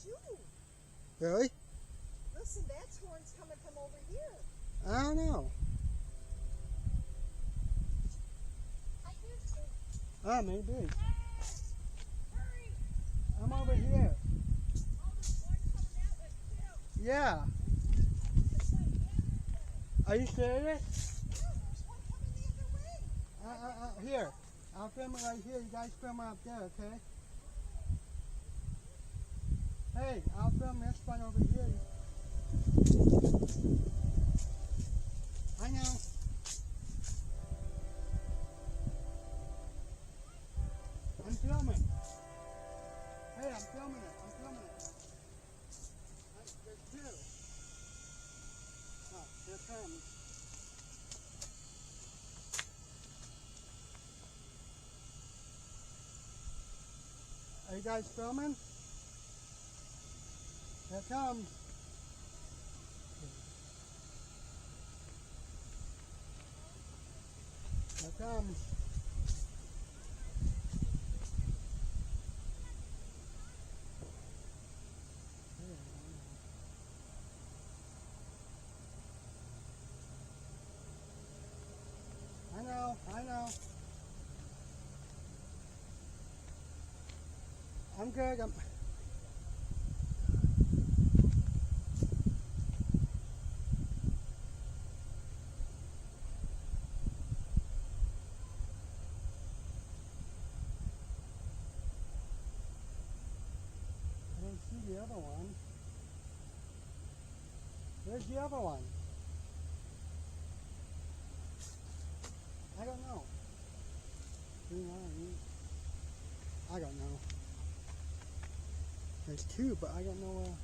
too. Really? Listen, that's horns coming from over here. I don't know. I do too. Oh, maybe. Hey, hurry! I'm over here. Oh, there's one coming that way too. Yeah. There's one coming this way. Are you serious? Yeah, there's one coming the other way. Here. I'll film it right here. You guys film up there, okay? Hey, I'll film this one over here. I know. I'm filming. Hey, I'm filming it. I'm filming it. There's two. Oh, here it comes. Are you guys filming? Here it comes. Here it comes. I know. I'm good. I don't see the other one. Where's the other one? I don't know. I don't know. There's two, but I don't know